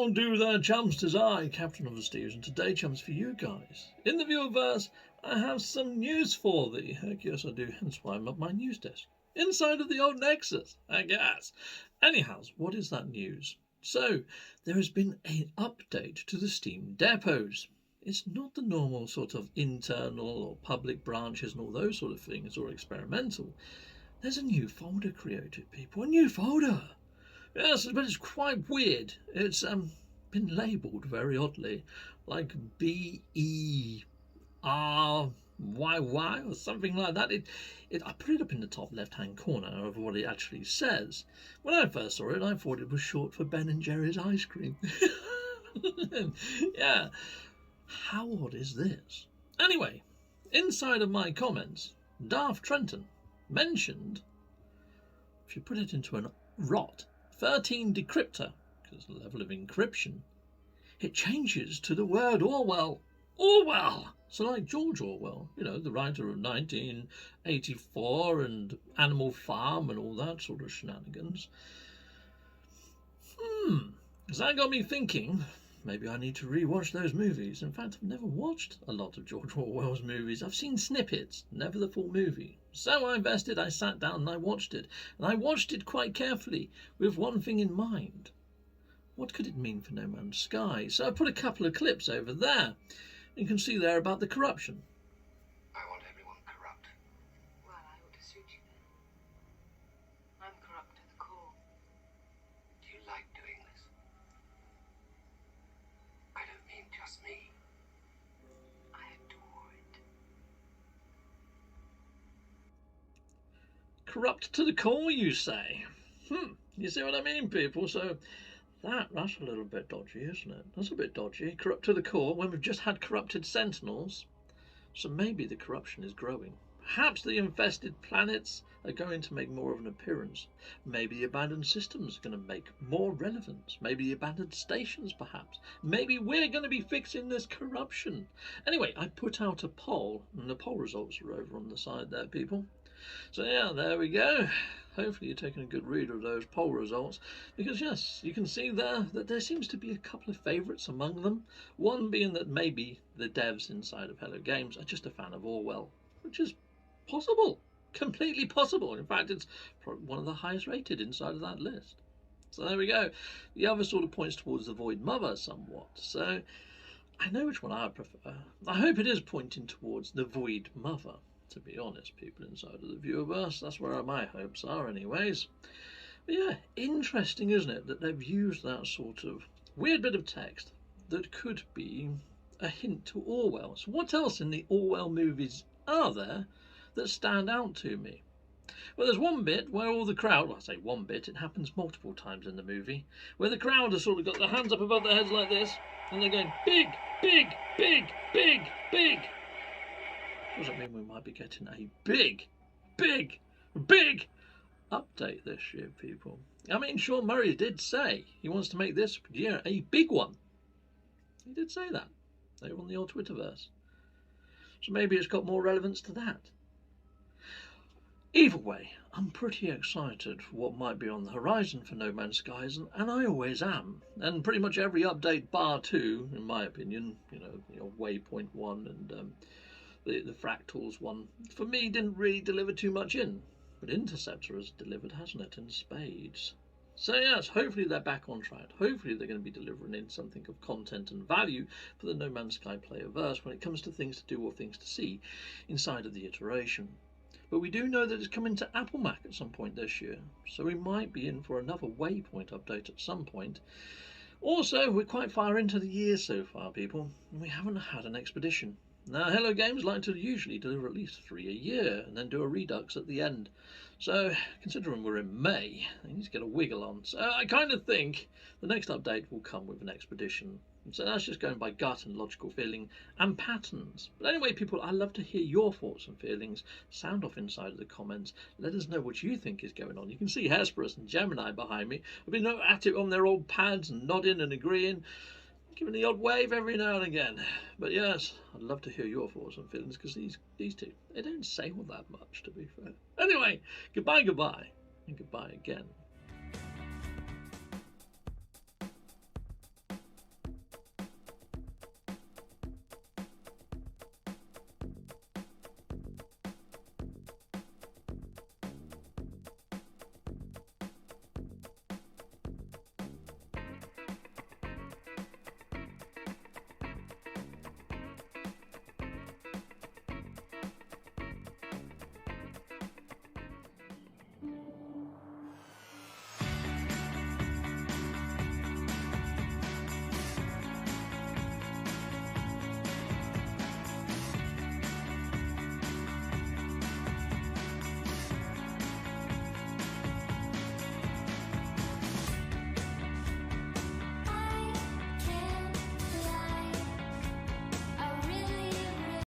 How do there, chums? 'Tis I, Captain of the Steves, and today, chums, for you guys. In the viewerverse, I have some news for thee. Heck yes, I do, hence why I'm at my news desk. Inside of the old Nexus, I guess. Anyhows, what is that news? So, there has been an update to the Steam depots. It's not the normal sort of internal or public branches and all those sort of things, or experimental. There's a new folder created, people, a new folder. Yes, but it's quite weird. It's been labelled very oddly, like BERYY or something like that. I put it up in the top left-hand corner of what it actually says. When I first saw it, I thought it was short for Ben and Jerry's ice cream. Yeah, how odd is this? Anyway, inside of my comments, Darth Trenton mentioned, if you put it into a ROT 13 decryptor, because the level of encryption, it changes to the word Orwell. Orwell! So like George Orwell, you know, the writer of 1984 and Animal Farm and all that sort of shenanigans. So that got me thinking, maybe I need to rewatch those movies. In fact, I've never watched a lot of George Orwell's movies. I've seen snippets, never the full movie. So I invested, I sat down and I watched it. And I watched it quite carefully, with one thing in mind. What could it mean for No Man's Sky? So I put a couple of clips over there. You can see there about the corruption. I want everyone corrupt. Well, I ought to suit you then. I'm corrupt to the core. Do you like doing this? I don't mean just me. I adore it. Corrupt to the core, you say? You see what I mean, people? So that's a little bit dodgy, isn't it? That's a bit dodgy. Corrupt to the core when we've just had corrupted sentinels. So maybe the corruption is growing. Perhaps the infested planets are going to make more of an appearance. Maybe the abandoned systems are going to make more relevance. Maybe the abandoned stations, perhaps. Maybe we're going to be fixing this corruption. Anyway, I put out a poll, and the poll results are over on the side there, people. So yeah, there we go. Hopefully you're taking a good read of those poll results, because yes, you can see there that there seems to be a couple of favourites among them. One being that maybe the devs inside of Hello Games are just a fan of Orwell, which is possible, completely possible. In fact, it's probably one of the highest rated inside of that list. So there we go. The other sort of points towards the Void Mother somewhat. So I know which one I prefer. I hope it is pointing towards the Void Mother. To be honest, people inside of the viewerverse, that's where my hopes are anyways. But yeah, interesting, isn't it, that they've used that sort of weird bit of text that could be a hint to Orwell. So what else in the Orwell movies are there that stand out to me? Well, there's one bit where all the crowd, well, I say one bit, it happens multiple times in the movie, where the crowd has sort of got their hands up above their heads like this, and they're going, big, big, big, big, big. Does that mean we might be getting a big update this year, people? I mean, Sean Murray did say he wants to make this year a big one. He did say that over on the old Twitterverse. So maybe it's got more relevance to that. Either way, I'm pretty excited for what might be on the horizon for No Man's Skies, and I always am. And pretty much every update bar 2, in my opinion, you know Waypoint 1 and the Fractals one, for me, didn't really deliver too much in. But Interceptor has delivered, hasn't it, in spades. So yes, hopefully they're back on track. Hopefully they're going to be delivering in something of content and value for the No Man's Sky playerverse when it comes to things to do or things to see inside of the iteration. But we do know that it's coming to Apple Mac at some point this year, so we might be in for another Waypoint update at some point. Also, we're quite far into the year so far, people, and we haven't had an expedition. Now, Hello Games like to usually deliver at least 3 a year and then do a redux at the end. So, considering we're in May, they need to get a wiggle on. So I kind of think the next update will come with an expedition. So that's just going by gut and logical feeling and patterns. But anyway, people, I'd love to hear your thoughts and feelings. Sound off inside of the comments. Let us know what you think is going on. You can see Hesperus and Gemini behind me. I've been at it on their old pads and nodding and agreeing, giving the odd wave every now and again. But yes, I'd love to hear your thoughts and feelings, because these two, they don't say all that much, to be fair. Anyway, goodbye, and goodbye again.